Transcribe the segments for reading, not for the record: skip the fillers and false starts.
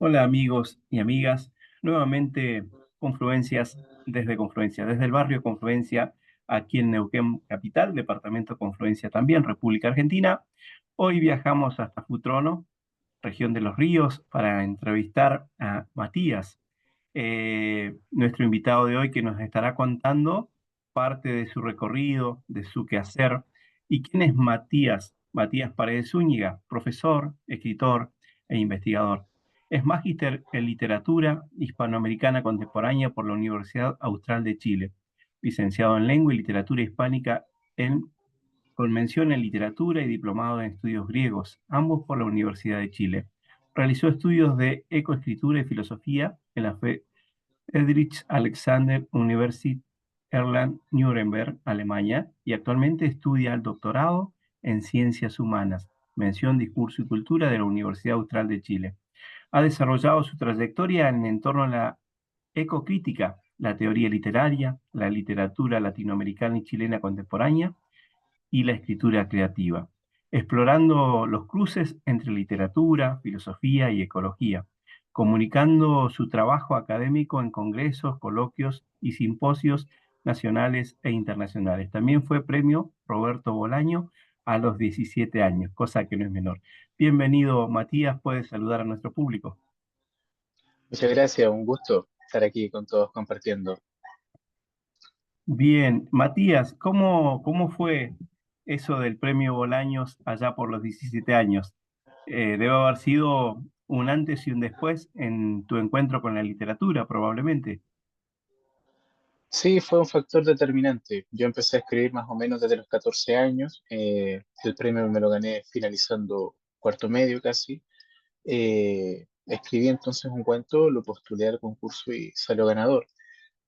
Hola amigos y amigas, nuevamente Confluencia, desde el barrio Confluencia, aquí en Neuquén Capital, departamento Confluencia también, República Argentina. Hoy viajamos hasta Futrono, región de los ríos, para entrevistar a Matías, nuestro invitado de hoy que nos estará contando parte de su recorrido, de su quehacer. ¿Y quién es Matías? Matías Paredes Zúñiga, profesor, escritor e investigador. Es magíster en literatura hispanoamericana contemporánea por la Universidad Austral de Chile, licenciado en lengua y literatura hispánica con mención en literatura y diplomado en estudios griegos, ambos por la Universidad de Chile. Realizó estudios de ecoescritura y filosofía en la Friedrich Alexander University Erlangen-Nuremberg, Alemania, y actualmente estudia el doctorado en Ciencias Humanas, mención Discurso y Cultura de la Universidad Austral de Chile. Ha desarrollado su trayectoria en torno a la ecocrítica, la teoría literaria, la literatura latinoamericana y chilena contemporánea y la escritura creativa, explorando los cruces entre literatura, filosofía y ecología, comunicando su trabajo académico en congresos, coloquios y simposios nacionales e internacionales. También fue premio Roberto Bolaño a los 17 años, cosa que no es menor. Bienvenido, Matías, puedes saludar a nuestro público. Muchas gracias, un gusto estar aquí con todos compartiendo. Bien, Matías, ¿cómo fue eso del premio Bolaños allá por los 17 años? Debe haber sido un antes y un después en tu encuentro con la literatura, probablemente. Sí, fue un factor determinante. Yo empecé a escribir más o menos desde los 14 años. El premio me lo gané finalizando cuarto medio casi. Escribí entonces un cuento, lo postulé al concurso y salió ganador.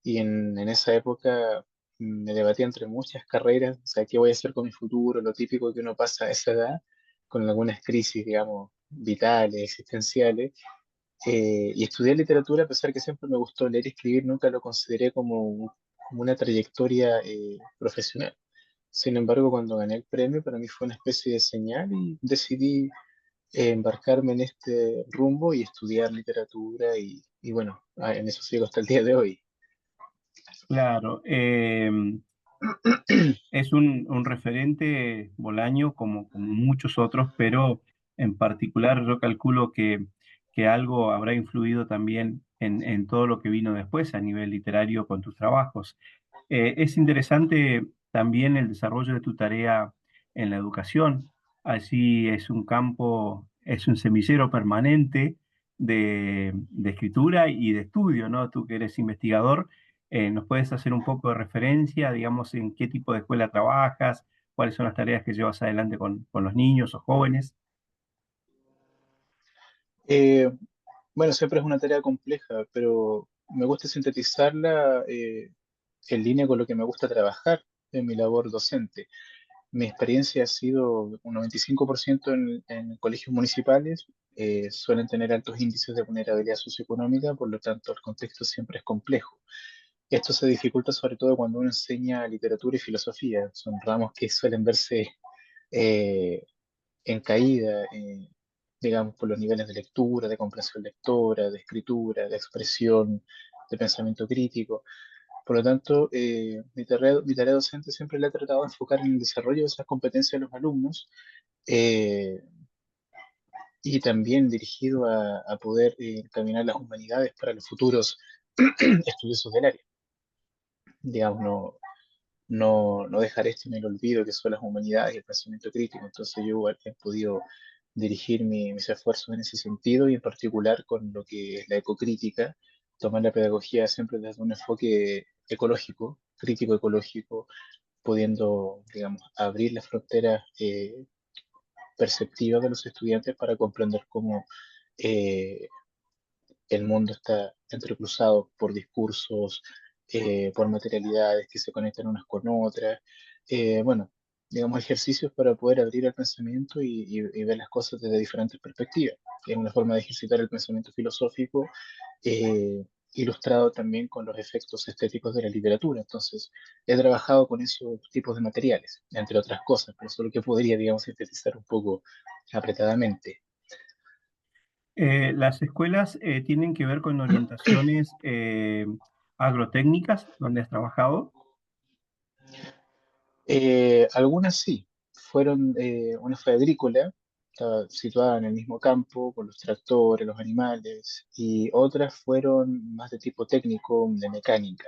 Y en esa época me debatía entre muchas carreras, o sea, qué voy a hacer con mi futuro, lo típico que uno pasa a esa edad, con algunas crisis, digamos, vitales, existenciales. Y estudié literatura, a pesar que siempre me gustó leer y escribir, nunca lo consideré como una trayectoria profesional. Sin embargo, cuando gané el premio, para mí fue una especie de señal y decidí embarcarme en este rumbo y estudiar literatura y bueno, en eso sigo hasta el día de hoy. Claro, es un referente Bolaño como muchos otros, pero en particular yo calculo que algo habrá influido también en todo lo que vino después a nivel literario con tus trabajos. Es interesante también el desarrollo de tu tarea en la educación. Allí es un campo, es un semillero permanente de escritura y de estudio, ¿no? Tú que eres investigador, ¿nos puedes hacer un poco de referencia, digamos, en qué tipo de escuela trabajas, cuáles son las tareas que llevas adelante con los niños o jóvenes? Eh, bueno, siempre es una tarea compleja, pero me gusta sintetizarla en línea con lo que me gusta trabajar en mi labor docente. Mi experiencia ha sido un 95% en colegios municipales. Suelen tener altos índices de vulnerabilidad socioeconómica, por lo tanto el contexto siempre es complejo. Esto se dificulta sobre todo cuando uno enseña literatura y filosofía. Son ramos que suelen verse eh, en caída, digamos, por los niveles de lectura, de comprensión lectora, de escritura, de expresión, de pensamiento crítico. Por lo tanto, mi tarea docente siempre la he tratado de enfocar en el desarrollo de esas competencias de los alumnos eh, y también dirigido a poder encaminar las humanidades para los futuros estudiosos del área. Digamos, no dejar esto en el olvido que son las humanidades y el pensamiento crítico. Entonces yo igual he podido dirigir mis esfuerzos en ese sentido y en particular con lo que es la ecocrítica, tomar la pedagogía siempre desde un enfoque ecológico, crítico ecológico, pudiendo, digamos, abrir las fronteras perceptivas de los estudiantes para comprender cómo eh, el mundo está entrecruzado por discursos, por materialidades que se conectan unas con otras. Bueno, digamos, ejercicios para poder abrir el pensamiento y ver las cosas desde diferentes perspectivas. Es una forma de ejercitar el pensamiento filosófico, ilustrado también con los efectos estéticos de la literatura. Entonces, he trabajado con esos tipos de materiales, entre otras cosas, pero eso es lo que podría, digamos, sintetizar un poco apretadamente. Las escuelas tienen que ver con orientaciones agrotécnicas, donde has trabajado. Algunas sí, fueron, una fue agrícola, estaba situada en el mismo campo, con los tractores, los animales, y otras fueron más de tipo técnico, de mecánica,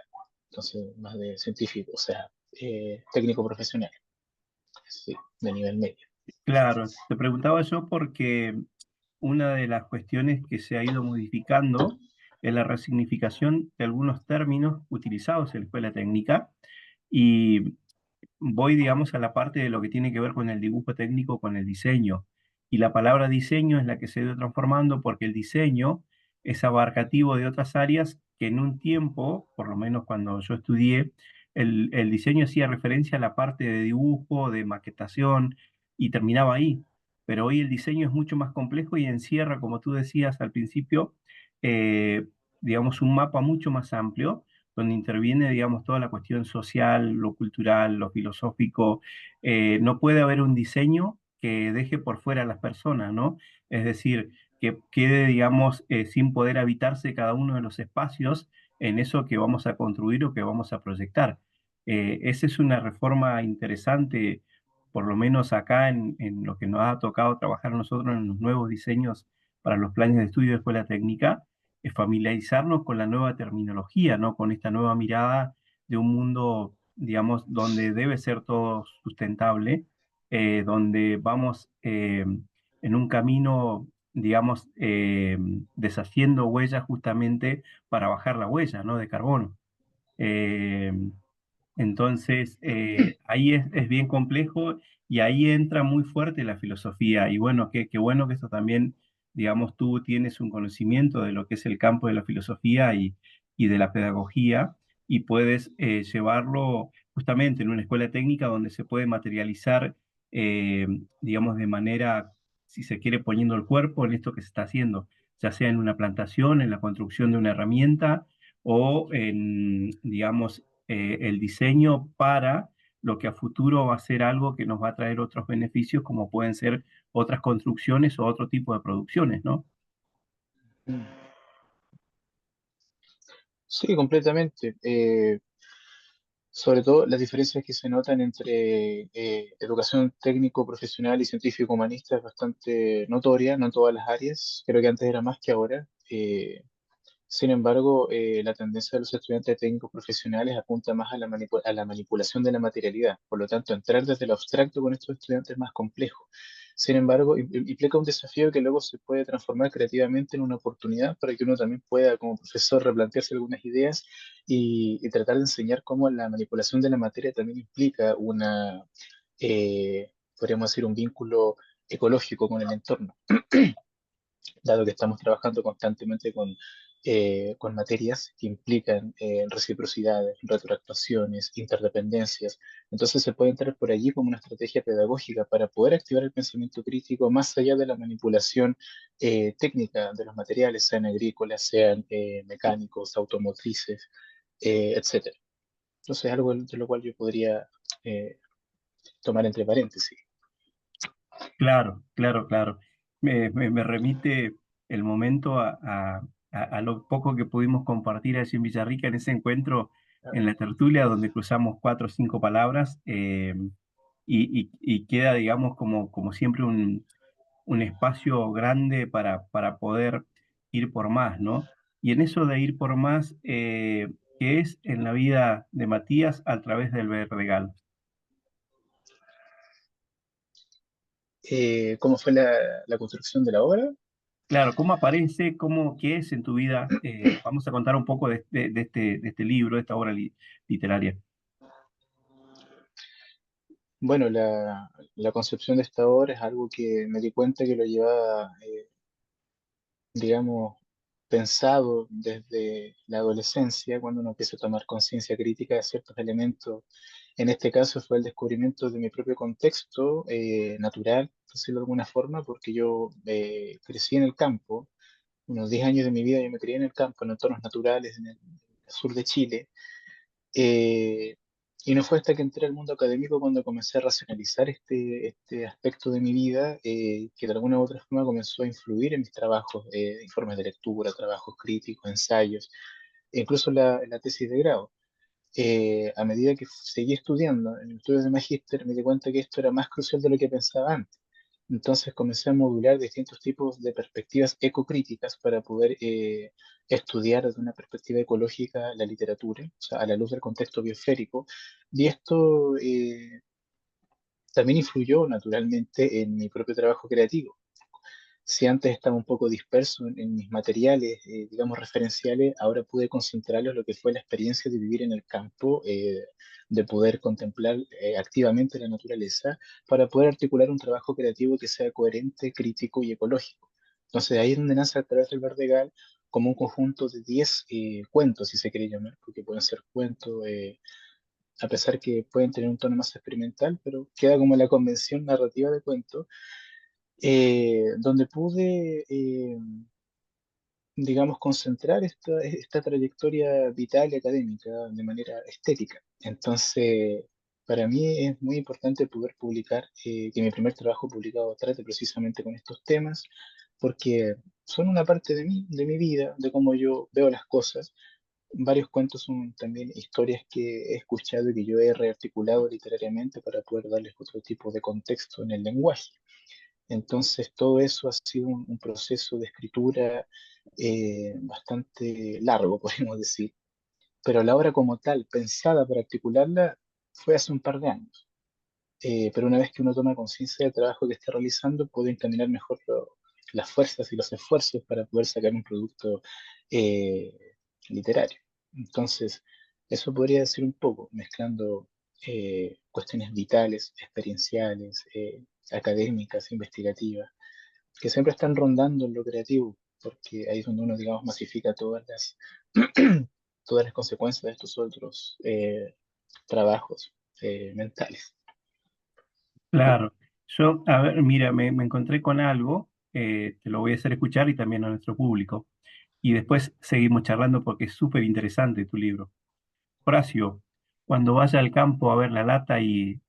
entonces más de científico, o sea, técnico profesional, sí, de nivel medio. Claro, te preguntaba yo porque una de las cuestiones que se ha ido modificando es la resignificación de algunos términos utilizados en la escuela técnica y voy, digamos, a la parte de lo que tiene que ver con el dibujo técnico, con el diseño. Y la palabra diseño es la que se ha ido transformando porque el diseño es abarcativo de otras áreas que en un tiempo, por lo menos cuando yo estudié, el diseño hacía referencia a la parte de dibujo, de maquetación, y terminaba ahí. Pero hoy el diseño es mucho más complejo y encierra, como tú decías al principio, eh, digamos, un mapa mucho más amplio donde interviene, digamos, toda la cuestión social, lo cultural, lo filosófico. No puede haber un diseño que deje por fuera a las personas, ¿no? Es decir, que quede, digamos, sin poder habitarse cada uno de los espacios en eso que vamos a construir o que vamos a proyectar. Esa es una reforma interesante, por lo menos acá en lo que nos ha tocado trabajar a nosotros en los nuevos diseños para los planes de estudio de escuela técnica, familiarizarnos con la nueva terminología, ¿no? Con esta nueva mirada de un mundo, digamos, donde debe ser todo sustentable, donde vamos en un camino, digamos, deshaciendo huellas justamente para bajar la huella, ¿no? De carbono. Eh, entonces, ahí es bien complejo y ahí entra muy fuerte la filosofía. Y bueno, qué bueno que esto también, digamos, tú tienes un conocimiento de lo que es el campo de la filosofía y de la pedagogía y puedes llevarlo justamente en una escuela técnica donde se puede materializar, eh, digamos, de manera, si se quiere, poniendo el cuerpo en esto que se está haciendo, ya sea en una plantación, en la construcción de una herramienta o en, digamos, el diseño para lo que a futuro va a ser algo que nos va a traer otros beneficios, como pueden ser otras construcciones o otro tipo de producciones, ¿no? Mm. Sí, completamente. Sobre todo las diferencias que se notan entre educación técnico-profesional y científico-humanista es bastante notoria, no en todas las áreas, creo que antes era más que ahora. Sin embargo, la tendencia de los estudiantes técnicos profesionales apunta más a a la manipulación de la materialidad. Por lo tanto, entrar desde lo abstracto con estos estudiantes es más complejo. Sin embargo, implica un desafío que luego se puede transformar creativamente en una oportunidad para que uno también pueda, como profesor, replantearse algunas ideas y tratar de enseñar cómo la manipulación de la materia también implica podríamos decir, un vínculo ecológico con el entorno, dado que estamos trabajando constantemente con materias que implican reciprocidades, retroactuaciones, interdependencias. Entonces se puede entrar por allí como una estrategia pedagógica para poder activar el pensamiento crítico más allá de la manipulación técnica de los materiales, sean agrícolas, sean mecánicos, automotrices, etcétera. Entonces algo de lo cual yo podría eh, tomar entre paréntesis. Claro, claro, claro. Me remite el momento a lo poco que pudimos compartir allí en Villarrica en ese encuentro en la tertulia donde cruzamos cuatro o cinco palabras y queda, digamos, como siempre un espacio grande para poder ir por más, ¿no? Y en eso de ir por más, ¿qué es en la vida de Matías a través del Verdegal? ¿Cómo fue la construcción de la obra? Claro, ¿cómo aparece? ¿Qué es en tu vida? Vamos a contar un poco de este libro, de esta obra literaria. Bueno, la concepción de esta obra es algo que me di cuenta que lo llevaba, digamos, pensado desde la adolescencia, cuando uno empieza a tomar conciencia crítica de ciertos elementos. En este caso fue el descubrimiento de mi propio contexto natural, por decirlo de alguna forma, porque yo crecí en el campo, unos 10 años de mi vida yo me crié en el campo, en entornos naturales, en el sur de Chile. Y no fue hasta que entré al mundo académico cuando comencé a racionalizar este aspecto de mi vida, que de alguna u otra forma comenzó a influir en mis trabajos, informes de lectura, trabajos críticos, ensayos, e incluso la tesis de grado. A medida que seguí estudiando en estudios de magíster, me di cuenta que esto era más crucial de lo que pensaba antes. Entonces comencé a modular distintos tipos de perspectivas ecocríticas para poder estudiar desde una perspectiva ecológica la literatura, o sea, a la luz del contexto biosférico. Y esto también influyó naturalmente en mi propio trabajo creativo. Si antes estaba un poco disperso en mis materiales, digamos, referenciales, ahora pude concentrarlo en lo que fue la experiencia de vivir en el campo, de poder contemplar activamente la naturaleza, para poder articular un trabajo creativo que sea coherente, crítico y ecológico. Entonces ahí es donde nace a través del Verdegal como un conjunto de 10 cuentos, si se quiere llamar, porque pueden ser cuentos, a pesar que pueden tener un tono más experimental, pero queda como la convención narrativa de cuentos, donde pude, digamos, concentrar esta trayectoria vital y académica de manera estética. Entonces, para mí es muy importante poder publicar, que mi primer trabajo publicado trate precisamente con estos temas, porque son una parte de mi vida, de cómo yo veo las cosas. Varios cuentos son también historias que he escuchado y que yo he rearticulado literariamente para poder darles otro tipo de contexto en el lenguaje. Entonces, todo eso ha sido un proceso de escritura bastante largo, podemos decir, pero la obra como tal, pensada para articularla, fue hace un par de años. Pero una vez que uno toma conciencia del trabajo que está realizando, puede encaminar mejor las fuerzas y los esfuerzos para poder sacar un producto eh, literario. Entonces, eso podría decir un poco, mezclando cuestiones vitales, experienciales, académicas, investigativas, que siempre están rondando en lo creativo, porque ahí es donde uno, digamos, masifica todas las consecuencias de estos otros trabajos mentales. Claro. Yo, a ver, mira, me encontré con algo, te lo voy a hacer escuchar y también a nuestro público. Y después seguimos charlando porque es súper interesante tu libro. Horacio, cuando vaya al campo a ver la lata y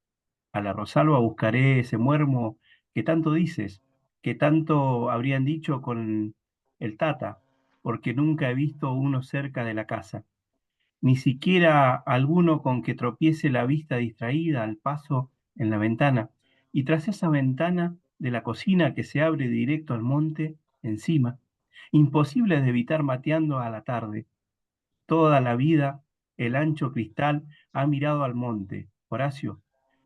a la Rosalba buscaré ese muermo que tanto dices, que tanto habrían dicho con el Tata, porque nunca he visto uno cerca de la casa, ni siquiera alguno con que tropiece la vista distraída al paso en la ventana, y tras esa ventana de la cocina que se abre directo al monte, encima, imposible de evitar mateando a la tarde. Toda la vida el ancho cristal ha mirado al monte. Horacio,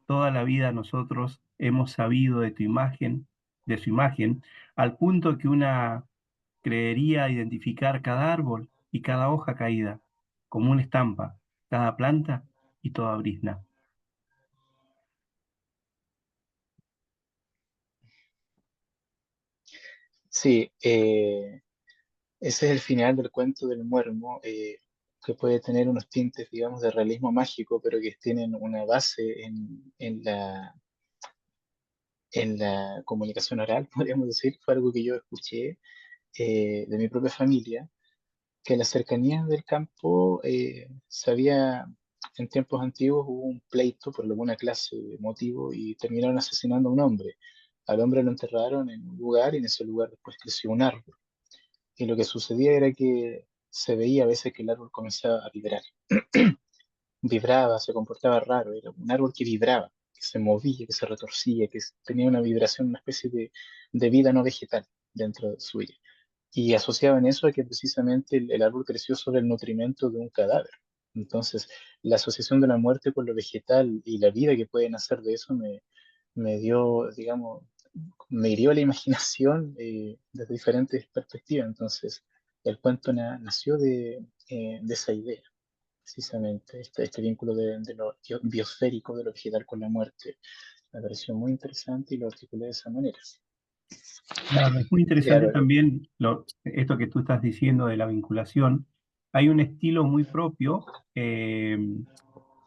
toda la vida nosotros hemos sabido de tu imagen, de su imagen, al punto que una creería identificar cada árbol y cada hoja caída, como una estampa, cada planta y toda brizna. Sí, ese es el final del cuento del muermo, que puede tener unos tintes, digamos, de realismo mágico, pero que tienen una base en la comunicación oral, podríamos decir. Fue algo que yo escuché de mi propia familia, que en las cercanías del campo en tiempos antiguos hubo un pleito por alguna clase de motivo y terminaron asesinando a un hombre. Al hombre lo enterraron en un lugar y en ese lugar después creció un árbol. Y lo que sucedía era que se veía a veces que el árbol comenzaba a vibrar. Vibraba, se comportaba raro, era un árbol que vibraba, que se movía, que se retorcía, tenía una vibración, una especie de vida no vegetal dentro de suya. Y asociaban eso a que precisamente el árbol creció sobre el nutrimento de un cadáver. Entonces, la asociación de la muerte con lo vegetal y la vida que pueden hacer de eso me dio, digamos, me hirió la imaginación desde diferentes perspectivas. Entonces, el cuento nació de esa idea, precisamente, este vínculo de lo biosférico, de lo vegetal con la muerte. Me pareció muy interesante y lo articulé de esa manera. Claro, es muy interesante Claro, también esto que tú estás diciendo de la vinculación. Hay un estilo muy propio en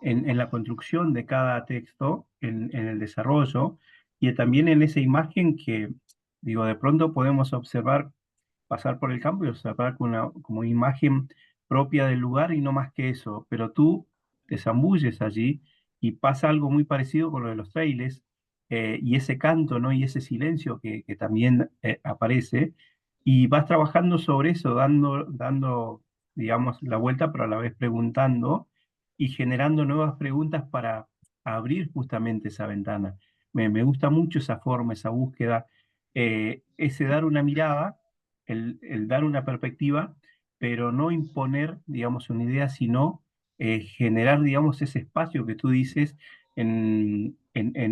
la construcción de cada texto, en el desarrollo, y también en esa imagen que, digo, de pronto podemos observar, pasar por el campo y observar como imagen propia del lugar y no más que eso, pero tú te zambulles allí y pasa algo muy parecido con lo de los trailers, y ese canto, ¿no? Y ese silencio que también aparece, y vas trabajando sobre eso, dando, digamos, la vuelta, pero a la vez preguntando y generando nuevas preguntas para abrir justamente esa ventana. Me gusta mucho esa forma, esa búsqueda, ese dar una mirada, el dar una perspectiva, pero no imponer, digamos, una idea, sino generar, digamos, ese espacio que tú dices en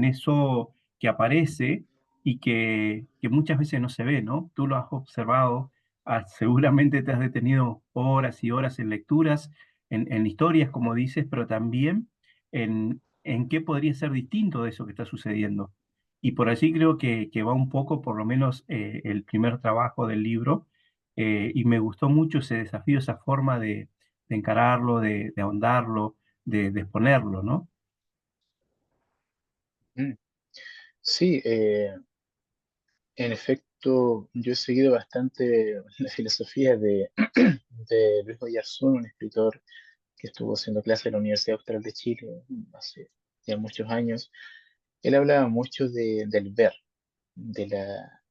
eso que aparece y que muchas veces no se ve, ¿no? Tú lo has observado, seguramente te has detenido horas y horas en lecturas, en historias, como dices, pero también en qué podría ser distinto de eso que está sucediendo. Y por allí creo que va un poco, por lo menos, el primer trabajo del libro, y me gustó mucho ese desafío, esa forma de encararlo, de ahondarlo, de exponerlo, ¿no? Mm. Sí, en efecto, yo he seguido bastante la filosofía de Luis Oyarzún, un escritor que estuvo haciendo clases en la Universidad Austral de Chile hace ya muchos años. Él hablaba mucho del ver, de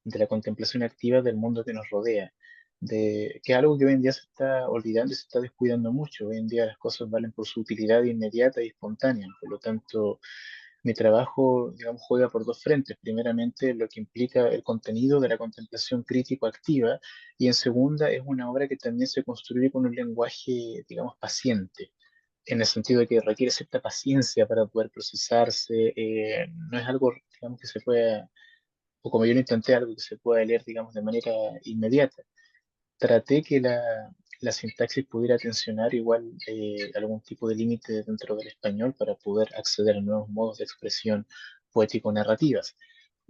la contemplación activa del mundo que nos rodea, que es algo que hoy en día se está olvidando y se está descuidando mucho. Hoy en día las cosas valen por su utilidad inmediata y espontánea. Por lo tanto, mi trabajo, digamos, juega por dos frentes. Primeramente, lo que implica el contenido de la contemplación crítico-activa, y en segunda, es una obra que también se construye con un lenguaje, digamos, paciente, en el sentido de que requiere cierta paciencia para poder procesarse. No es algo, digamos, que se pueda, o como yo lo intenté, algo que se pueda leer, digamos, de manera inmediata. Traté que la sintaxis pudiera tensionar igual algún tipo de límite dentro del español para poder acceder a nuevos modos de expresión poético-narrativas.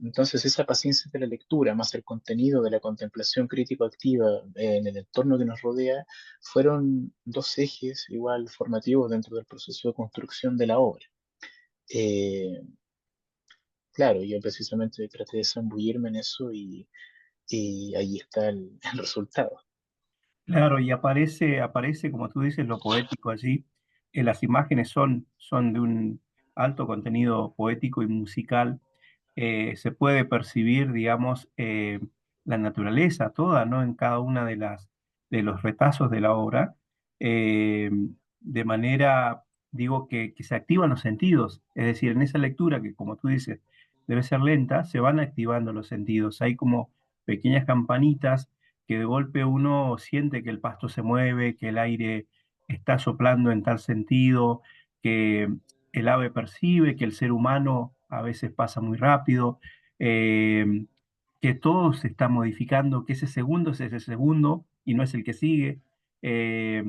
Entonces, esa paciencia de la lectura, más el contenido de la contemplación crítico-activa en el entorno que nos rodea, fueron dos ejes igual formativos dentro del proceso de construcción de la obra. Eh, claro, yo precisamente traté de zambullirme en eso y ahí está el resultado. Claro, y aparece, como tú dices, lo poético allí. Las imágenes son de un alto contenido poético y musical. Se puede percibir, digamos, la naturaleza toda, ¿no? En cada una de los retazos de la obra, eh, de manera, digo, que se activan los sentidos. Es decir, en esa lectura que, como tú dices, debe ser lenta, se van activando los sentidos. Hay como pequeñas campanitas que de golpe uno siente que el pasto se mueve, que el aire está soplando en tal sentido, que el ave percibe, que el ser humano a veces pasa muy rápido, eh, que todo se está modificando, que ese segundo es ese segundo y no es el que sigue. Eh,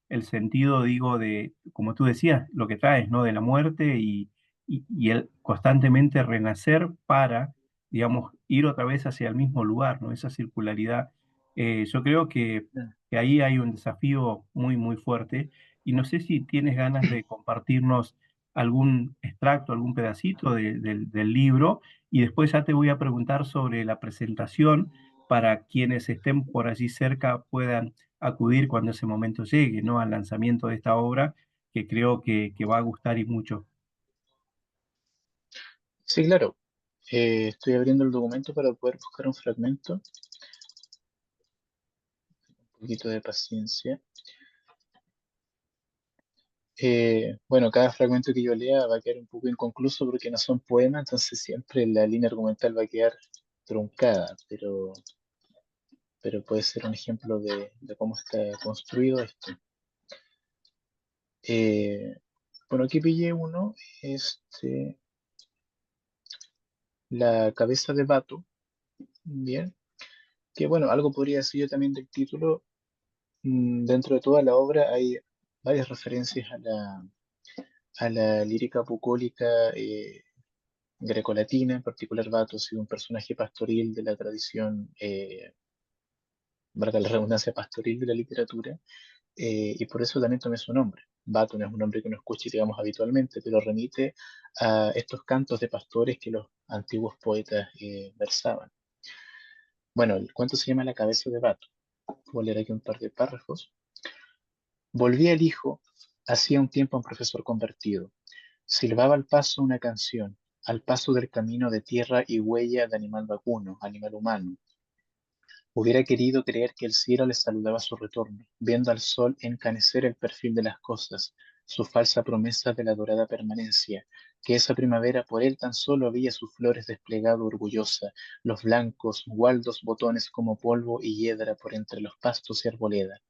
el sentido, digo, de, como tú decías, lo que traes, ¿no? De la muerte y el constantemente renacer para, digamos, ir otra vez hacia el mismo lugar, ¿no? Esa circularidad. Yo creo que ahí hay un desafío muy, muy fuerte y no sé si tienes ganas de compartirnos algún extracto, algún pedacito del libro y después ya te voy a preguntar sobre la presentación para quienes estén por allí cerca puedan acudir cuando ese momento llegue, ¿no? Al lanzamiento de esta obra que creo que va a gustar y mucho. Sí, claro. Estoy abriendo el documento para poder buscar un fragmento. Un poquito de paciencia. Bueno, cada fragmento que yo lea va a quedar un poco inconcluso porque no son poemas, entonces siempre la línea argumental va a quedar truncada, pero puede ser un ejemplo de cómo está construido esto. Eh, bueno, aquí pillé uno, este, la cabeza de Bato, bien, que bueno, algo podría decir yo también del título. Dentro de toda la obra hay varias referencias a la lírica bucólica grecolatina. En particular, Bato ha sido un personaje pastoril de la tradición, valga la redundancia, pastoril de la literatura, y por eso también tomé su nombre. Bato no es un nombre que uno escuche, digamos, habitualmente, pero remite a estos cantos de pastores que los antiguos poetas versaban. Bueno, el cuento se llama La cabeza de Bato. Voy a leer aquí un par de párrafos. Volví el hijo, hacía un tiempo un profesor convertido. Silbaba al paso una canción, al paso del camino de tierra y huella de animal vacuno, animal humano. Hubiera querido creer que el cielo le saludaba a su retorno, viendo al sol encanecer el perfil de las cosas, su falsa promesa de la dorada permanencia, que esa primavera por él tan solo había sus flores desplegado orgullosa, los blancos, gualdos botones como polvo y hiedra por entre los pastos y arboleda.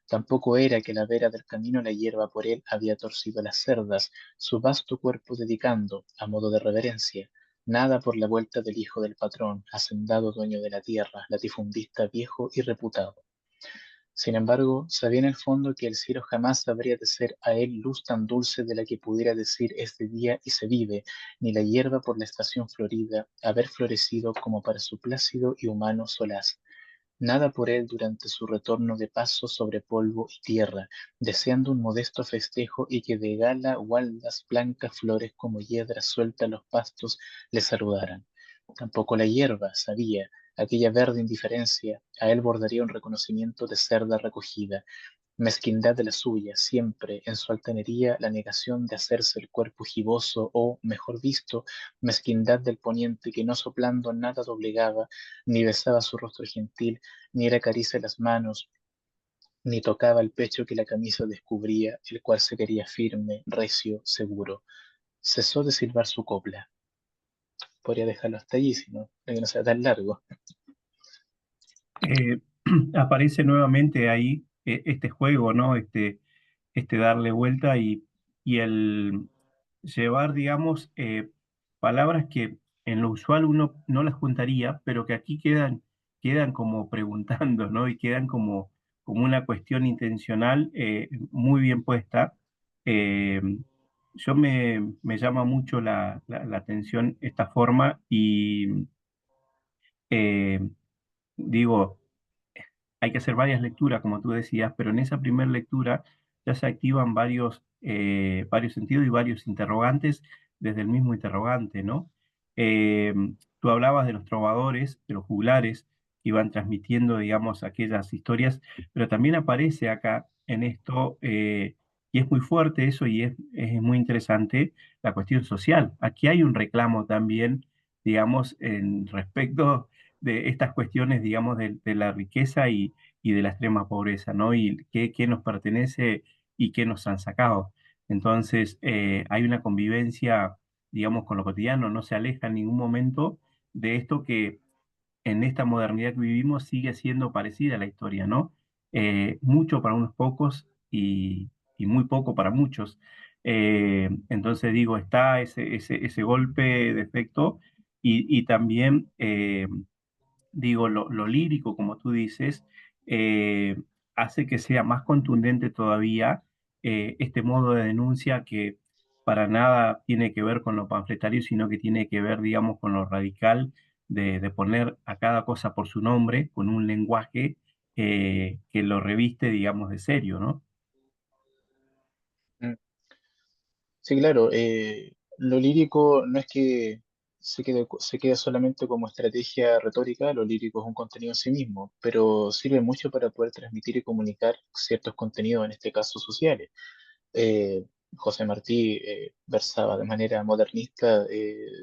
Tampoco era que la vera del camino la hierba por él había torcido las cerdas, su vasto cuerpo dedicando, a modo de reverencia, nada por la vuelta del hijo del patrón, hacendado dueño de la tierra, latifundista viejo y reputado. Sin embargo, sabía en el fondo que el cielo jamás habría de ser a él luz tan dulce de la que pudiera decir es de día y se vive, ni la hierba por la estación florida haber florecido como para su plácido y humano solaz. Nada por él durante su retorno de paso sobre polvo y tierra, deseando un modesto festejo y que de gala gualdas blancas flores como hiedra suelta los pastos le saludaran. Tampoco la hierba, sabía, aquella verde indiferencia, a él bordaría un reconocimiento de cerda recogida, mezquindad de la suya, siempre en su altanería la negación de hacerse el cuerpo giboso o, mejor visto, mezquindad del poniente que no soplando nada doblegaba, ni besaba su rostro gentil, ni era caricia las manos, ni tocaba el pecho que la camisa descubría, el cual se quería firme, recio, seguro. Cesó de silbar su copla. Podría dejarlo hasta allí, si no, para que no sea tan largo. Eh, Aparece nuevamente ahí este juego, ¿no? Este darle vuelta y el llevar, digamos, palabras que en lo usual uno no las juntaría, pero que aquí quedan como preguntando, ¿no? Y quedan como una cuestión intencional muy bien puesta. Eh, me llama mucho la atención esta forma y eh, digo, hay que hacer varias lecturas, como tú decías, pero en esa primera lectura ya se activan varios sentidos y varios interrogantes desde el mismo interrogante, ¿no? Eh, Tú hablabas de los trovadores, de los juglares, que iban transmitiendo, digamos, aquellas historias, pero también aparece acá en esto, y es muy fuerte eso y es muy interesante, la cuestión social. Aquí hay un reclamo también, digamos, en respecto de estas cuestiones, digamos, de la riqueza y de la extrema pobreza, ¿no? Y qué nos pertenece y qué nos han sacado. Entonces, hay una convivencia, digamos, con lo cotidiano, no se aleja en ningún momento de esto que en esta modernidad que vivimos sigue siendo parecida a la historia, ¿no? Mucho para unos pocos y muy poco para muchos. Entonces digo, está ese golpe de efecto y también digo, lo lírico, como tú dices, eh, hace que sea más contundente todavía este modo de denuncia que para nada tiene que ver con lo panfletario, sino que tiene que ver, digamos, con lo radical de poner a cada cosa por su nombre, con un lenguaje que lo reviste, digamos, de serio, ¿no? Mm. Sí, claro, lo lírico no es que se quede solamente como estrategia retórica, lo lírico es un contenido en sí mismo, pero sirve mucho para poder transmitir y comunicar ciertos contenidos, en este caso sociales. José Martí versaba de manera modernista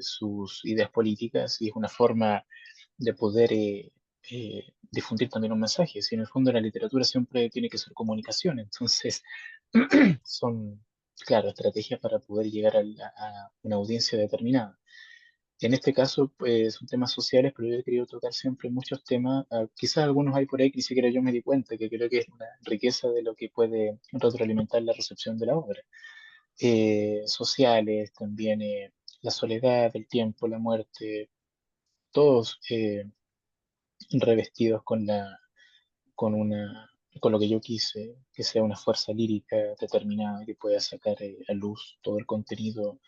sus ideas políticas y es una forma de poder difundir también un mensaje. Si en el fondo la literatura siempre tiene que ser comunicación, entonces son, claro, estrategias para poder llegar a una audiencia determinada. En este caso, pues, son temas sociales, pero yo he querido tocar siempre muchos temas, quizás algunos hay por ahí que ni siquiera yo me di cuenta, que creo que es una riqueza de lo que puede retroalimentar la recepción de la obra. Sociales, también la soledad, el tiempo, la muerte, todos revestidos con una, con lo que yo quise, que sea una fuerza lírica determinada que pueda sacar a luz todo el contenido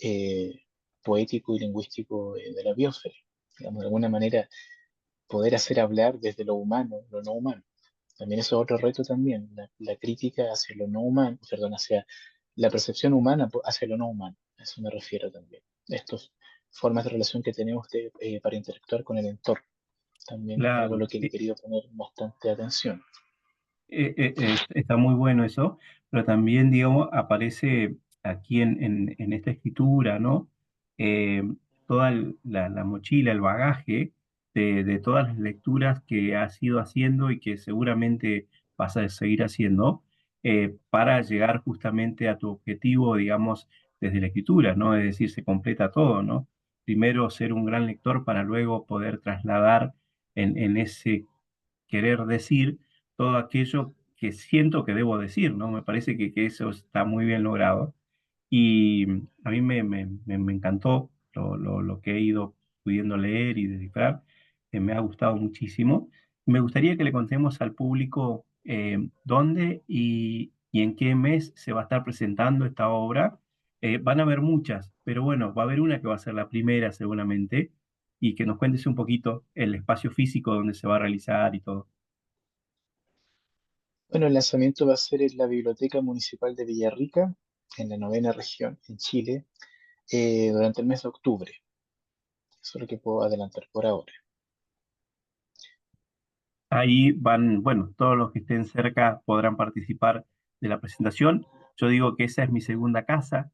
eh, poético y lingüístico de la biosfera. Digamos, de alguna manera, poder hacer hablar desde lo humano, lo no humano. También eso es otro reto también, la crítica hacia lo no humano, perdón, hacia la percepción humana hacia lo no humano. A eso me refiero también. Estas formas de relación que tenemos para interactuar con el entorno. También es algo a Claro. lo que le he querido poner bastante atención. Está muy bueno eso, pero también, digamos, aparece aquí en esta escritura, ¿no? Eh, toda la mochila, el bagaje de todas las lecturas que has ido haciendo y que seguramente vas a seguir haciendo para llegar justamente a tu objetivo, digamos, desde la escritura, ¿no? Es decir, se completa todo, ¿no? Primero ser un gran lector para luego poder trasladar en ese querer decir todo aquello que siento que debo decir, ¿no? Me parece que eso está muy bien logrado. Y a mí me encantó lo que he ido pudiendo leer y descifrar, me ha gustado muchísimo. Me gustaría que le contemos al público dónde y en qué mes se va a estar presentando esta obra. Van a haber muchas, pero bueno, va a haber una que va a ser la primera seguramente, y que nos cuentes un poquito el espacio físico donde se va a realizar y todo. Bueno, el lanzamiento va a ser en la Biblioteca Municipal de Villarrica, en la novena región, en Chile, durante el mes de octubre. Eso es lo que puedo adelantar por ahora. Ahí van, bueno, todos los que estén cerca podrán participar de la presentación. Yo digo que esa es mi segunda casa,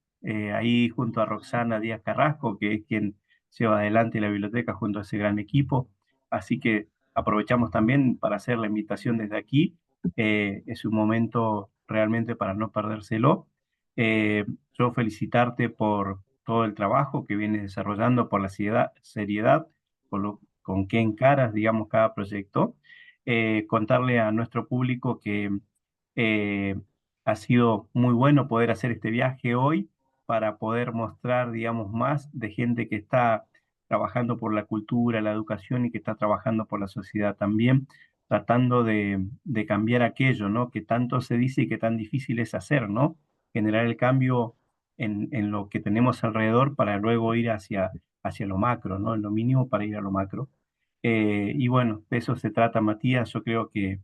ahí junto a Roxana Díaz Carrasco, que es quien lleva adelante la biblioteca junto a ese gran equipo. Así que aprovechamos también para hacer la invitación desde aquí. Es un momento realmente para no perdérselo. Yo felicitarte por todo el trabajo que vienes desarrollando, por la seriedad con que encaras, digamos, cada proyecto. Contarle a nuestro público que eh, ha sido muy bueno poder hacer este viaje hoy para poder mostrar, digamos, más de gente que está trabajando por la cultura, la educación y que está trabajando por la sociedad también, tratando de cambiar aquello, ¿no? Que tanto se dice y que tan difícil es hacer, ¿no? Generar el cambio en lo que tenemos alrededor para luego ir hacia lo macro, ¿no? En lo mínimo para ir a lo macro. Y bueno, de eso se trata, Matías. Yo creo que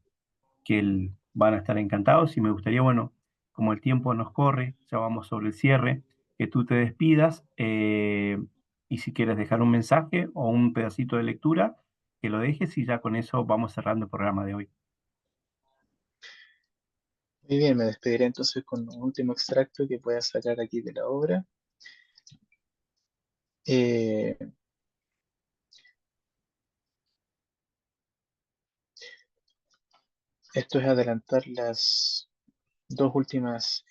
van a estar encantados y me gustaría, bueno, como el tiempo nos corre, ya vamos sobre el cierre, que tú te despidas y si quieres dejar un mensaje o un pedacito de lectura, que lo dejes y ya con eso vamos cerrando el programa de hoy. Muy bien, me despediré entonces con un último extracto que pueda sacar aquí de la obra. Eh, Esto es adelantar las dos últimos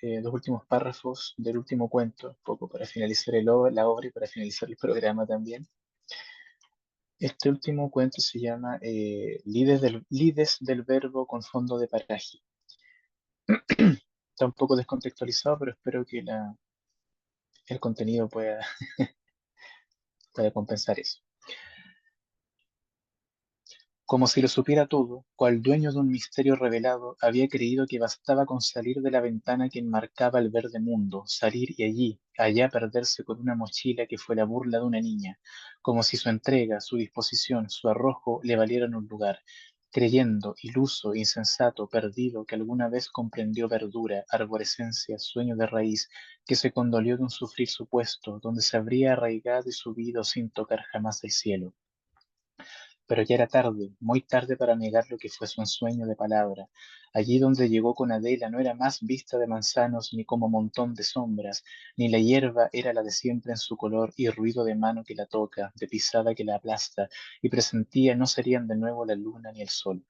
párrafos del último cuento, un poco para finalizar la obra y para finalizar el programa también. Este último cuento se llama Lides del Verbo con fondo de paraje. Está un poco descontextualizado, pero espero que el contenido pueda compensar eso. Como si lo supiera todo, cual dueño de un misterio revelado, había creído que bastaba con salir de la ventana que enmarcaba el verde mundo, salir y allí, allá perderse con una mochila que fue la burla de una niña, como si su entrega, su disposición, su arrojo le valieran un lugar, creyendo, iluso, insensato, perdido, que alguna vez comprendió verdura, arborescencia, sueño de raíz, que se condolió de un sufrir supuesto, donde se habría arraigado y subido sin tocar jamás el cielo. Pero ya era tarde, muy tarde para negar lo que fue su ensueño de palabra. Allí donde llegó con Adela no era más vista de manzanos ni como montón de sombras, ni la hierba era la de siempre en su color y ruido de mano que la toca, de pisada que la aplasta, y presentía no serían de nuevo la luna ni el sol.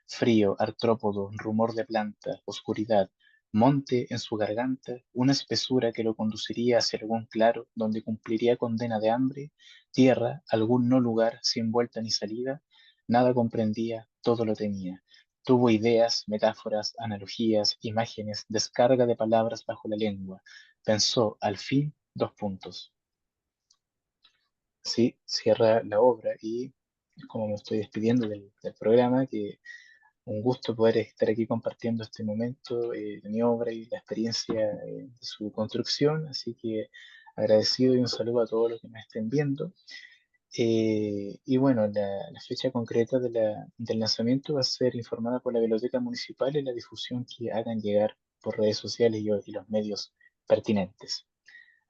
Frío, artrópodo, rumor de planta, oscuridad, monte en su garganta, una espesura que lo conduciría hacia algún claro donde cumpliría condena de hambre, tierra, algún no lugar sin vuelta ni salida, nada comprendía, todo lo temía. Tuvo ideas, metáforas, analogías, imágenes, descarga de palabras bajo la lengua. Pensó, al fin, dos puntos. Sí, cierra la obra y como me estoy despidiendo del programa, que un gusto poder estar aquí compartiendo este momento de mi obra y la experiencia de su construcción, así que agradecido y un saludo a todos los que me estén viendo. Y bueno, la fecha concreta del lanzamiento va a ser informada por la Biblioteca Municipal en la difusión que hagan llegar por redes sociales y los medios pertinentes.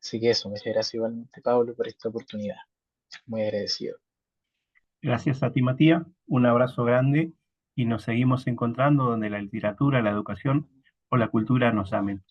Así que eso, muchas gracias igualmente, Pablo, por esta oportunidad. Muy agradecido. Gracias a ti, Matías. Un abrazo grande y nos seguimos encontrando donde la literatura, la educación o la cultura nos llamen.